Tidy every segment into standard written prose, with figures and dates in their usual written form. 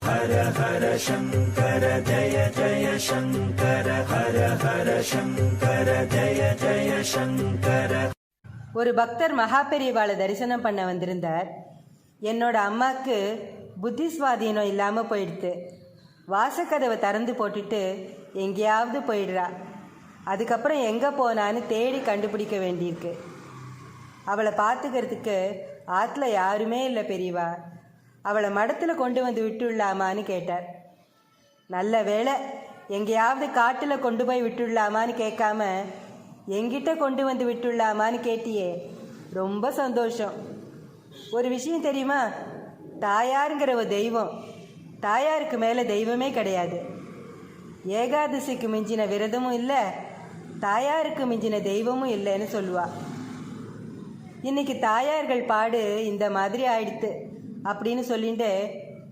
ஹர ஹர சங்கர ஜய ஜய சங்கர ஹர ஹர சங்கர ஜய ஜய சங்கர. ஒரு பக்தர் மகாபெரிவாளை தரிசனம் பண்ண வந்திருந்தார். என்னோட அம்மாவுக்கு புத்தி சுவாதீனம் இல்லாமல் போயிடுது. வாசக்கதவை திறந்து போட்டுட்டு எங்கேயாவது போயிடுறா. அதுக்கப்புறம் எங்கே போனான்னு தேடி கண்டுபிடிக்க வேண்டியிருக்கு. அவளை பார்த்துக்கிறதுக்கு ஆற்றுல யாருமே இல்லை பெரியவா. அவளை மடத்தில் கொண்டு வந்து விட்டுடலாமான்னு கேட்டார். நல்ல வேளை, எங்கேயாவது காட்டில் கொண்டு போய் விட்டுடலாமான்னு கேட்காம எங்கிட்ட கொண்டு வந்து விட்டுடலாமான்னு கேட்டியே, ரொம்ப சந்தோஷம். ஒரு விஷயம் தெரியுமா? தாயாருங்கிற ஒரு தெய்வம், தாயாருக்கு மேலே தெய்வமே கிடையாது. ஏகாதசிக்கு மிஞ்சின விரதமும் இல்லை, தாயாருக்கு மிஞ்சின தெய்வமும் இல்லைன்னு சொல்லுவா. இன்னைக்கு தாயார்கள் பாடு இந்த மாதிரி ஆயிடுத்து அப்படின்னு சொல்லிட்டு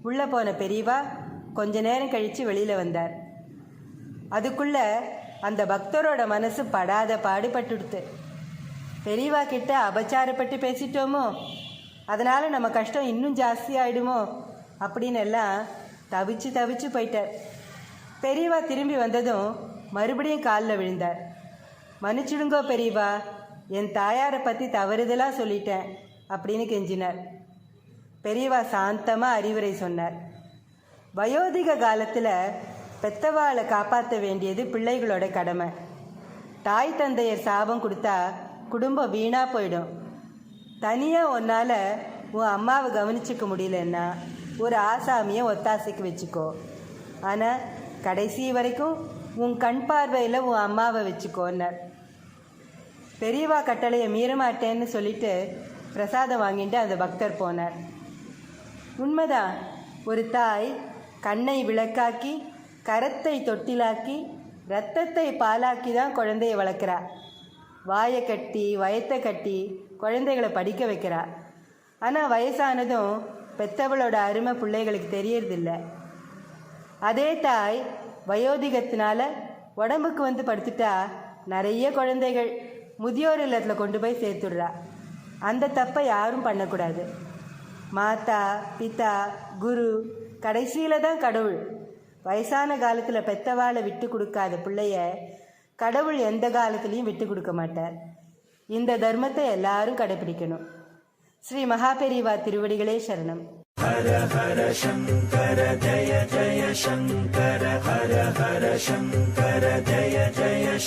உள்ளே போன பெரியவா கொஞ்ச நேரம் கழித்து வெளியில் வந்தார். அதுக்குள்ள அந்த பக்தரோட மனசு படாத பாடுபட்டுடுத்து. பெரியவா கிட்ட அபச்சாரப்பட்டு பேசிட்டோமோ, அதனால் நம்ம கஷ்டம் இன்னும் ஜாஸ்தி ஆகிடுமோ அப்படின்னு எல்லாம் தவிச்சு போயிட்டார். பெரியவா திரும்பி வந்ததும் மறுபடியும் காலில் விழுந்தார். மன்னிச்சுடுங்கோ பெரியவா, என் தாயாரை பற்றி தவறுதலாக சொல்லிட்டேன் அப்படின்னு கெஞ்சினார். பெரியவா சாந்தமாக அறிவுரை சொன்னார். வயோதிக காலத்தில் பெத்தவாளை காப்பாற்ற வேண்டியது பிள்ளைகளோட கடமை. தாய் தந்தையர் சாபம் கொடுத்தா குடும்பம் வீணாக போயிடும். தனியாக உன்னால் உன் அம்மாவை கவனிச்சிக்க முடியலன்னா ஒரு ஆசாமியை ஒத்தாசைக்கு வச்சுக்கோ. ஆனால் கடைசி வரைக்கும் உன் கண் பார்வையில் உன் அம்மாவை வச்சுக்கோன்னார். பெரியவா கட்டளையை மீறமாட்டேன்னு சொல்லிட்டு பிரசாதம் வாங்கிட்டு அந்த பக்தர் போனார். உண்மைதான், ஒரு தாய் கண்ணை விளக்காக்கி, கரத்தை தொட்டிலாக்கி, இரத்தத்தை பாலாக்கி தான் குழந்தைய வளர்க்குறா. வாயை கட்டி வயத்தை கட்டி குழந்தைகளை படிக்க வைக்கிறா. ஆனால் வயசானதும் பெத்தவளோட அருமை பிள்ளைகளுக்கு தெரியறதில்ல. அதே தாய் வயோதிகத்தினால உடம்புக்கு வந்து படுத்துட்டா நிறைய குழந்தைகள் முதியோர் இல்லத்தில் கொண்டு போய் சேர்த்துடுறா. அந்த தப்பை யாரும் பண்ணக்கூடாது. மாதா பிதா குரு, கடைசியில் தான் கடவுள். வயசான காலத்தில் பெத்தவாளை விட்டு கொடுக்காத பிள்ளைய கடவுள் எந்த காலத்துலேயும் விட்டு கொடுக்க மாட்டார். இந்த தர்மத்தை எல்லாரும் கடைபிடிக்கணும். ஸ்ரீ மகாபெரிவா திருவடிகளே சரணம். ஹர ஹர சங்கர ஜய ஜய சங்கர ஹர ஹர சங்கர ஜய ஜய